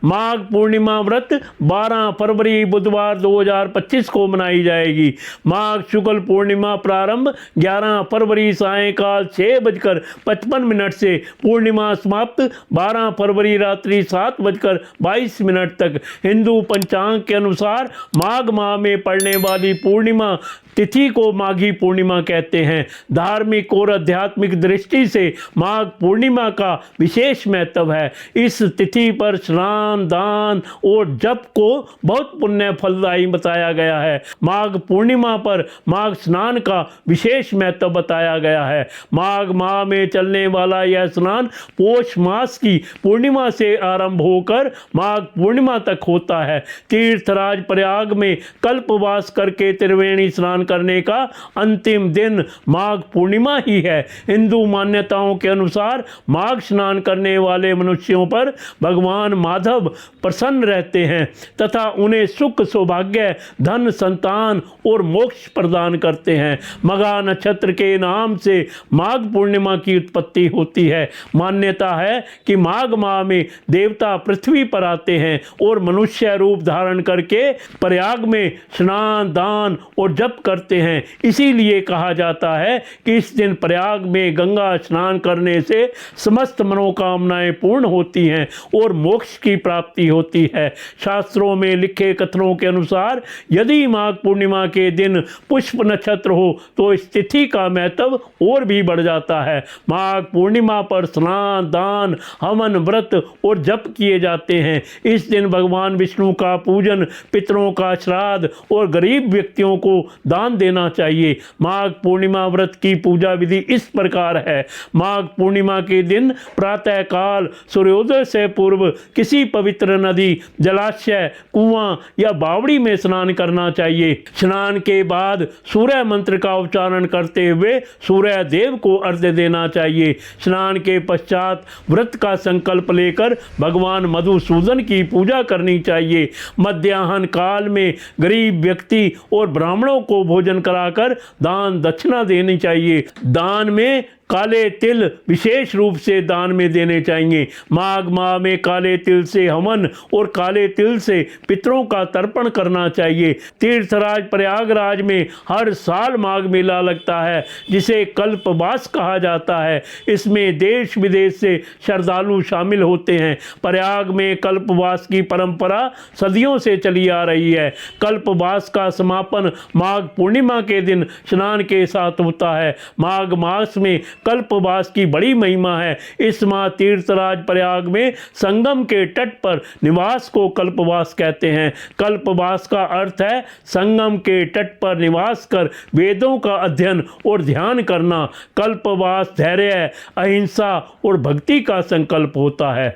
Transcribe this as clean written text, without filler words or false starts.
माघ पूर्णिमा व्रत 12 फरवरी बुधवार 2025 को मनाई जाएगी। माघ शुक्ल पूर्णिमा प्रारंभ 11 फरवरी सायंकाल 6:55 से पूर्णिमा समाप्त 12 फरवरी रात्रि 7:22 तक। हिंदू पंचांग के अनुसार माघ माह में पड़ने वाली पूर्णिमा तिथि को माघी पूर्णिमा कहते हैं। धार्मिक और आध्यात्मिक दृष्टि से माघ पूर्णिमा का विशेष महत्व है। इस तिथि पर स्नान, दान और जप को बहुत पुण्य फलदायी बताया गया है। माघ पूर्णिमा पर माघ स्नान का विशेष महत्व बताया गया है। माघ माह में चलने वाला यह स्नान पौष मास की पूर्णिमा से आरंभ होकर माघ पूर्णिमा तक होता है। तीर्थराज प्रयाग में कल्पवास करके त्रिवेणी स्नान करने का अंतिम दिन माघ पूर्णिमा ही है। हिंदू मान्यताओं के अनुसार माघ स्नान करने वाले मनुष्यों पर भगवान माधव प्रसन्न रहते हैं तथा उन्हें सुख, सौभाग्य, धन, संतान और मोक्ष प्रदान करते हैं। मघा नक्षत्र के नाम से माघ पूर्णिमा की उत्पत्ति होती है। मान्यता है कि माघ माह में देवता पृथ्वी पर आते हैं और मनुष्य रूप धारण करके प्रयाग में स्नान, दान और जप करते हैं। इसीलिए कहा जाता है कि इस दिन प्रयाग में गंगा स्नान करने से समस्त मनोकामनाएं पूर्ण होती हैं और मोक्ष की प्राप्ति होती है। शास्त्रों में लिखे कथनों के अनुसार यदि माघ पूर्णिमा के दिन पुष्प नक्षत्र हो तो इस तिथि का महत्व और भी बढ़ जाता है। माघ पूर्णिमा पर स्नान, दान, हवन, व्रत और जप किए जाते हैं। इस दिन भगवान विष्णु का पूजन, पितरों का श्राद्ध और गरीब व्यक्तियों को दान देना चाहिए। माघ पूर्णिमा व्रत की पूजा विधि इस प्रकार है। माघ पूर्णिमा के दिन प्रातः काल सूर्योदय से पूर्व किसी पवित्र नदी, जलाशय, कुआं या बावड़ी में स्नान करना चाहिए। स्नान के बाद सूर्य मंत्र का उच्चारण करते हुए सूर्य देव को अर्घ्य देना चाहिए। स्नान के पश्चात व्रत का संकल्प लेकर भगवान मधुसूदन की पूजा करनी चाहिए। मध्याह्न काल में गरीब व्यक्ति और ब्राह्मणों को भोजन कराकर दान दक्षिणा देनी चाहिए। दान में काले तिल विशेष रूप से दान में देने चाहिए। माघ माह में काले तिल से हवन और काले तिल से पितरों का तर्पण करना चाहिए। तीर्थराज प्रयागराज में हर साल माघ मेला लगता है जिसे कल्पवास कहा जाता है। इसमें देश विदेश से श्रद्धालु शामिल होते हैं। प्रयाग में कल्पवास की परंपरा सदियों से चली आ रही है। कल्पवास का समापन माघ पूर्णिमा के दिन स्नान के साथ होता है। माघ मास में कल्पवास की बड़ी महिमा है। इस माह तीर्थराज प्रयाग में संगम के तट पर निवास को कल्पवास कहते हैं। कल्पवास का अर्थ है संगम के तट पर निवास कर वेदों का अध्ययन और ध्यान करना। कल्पवास धैर्य, अहिंसा और भक्ति का संकल्प होता है।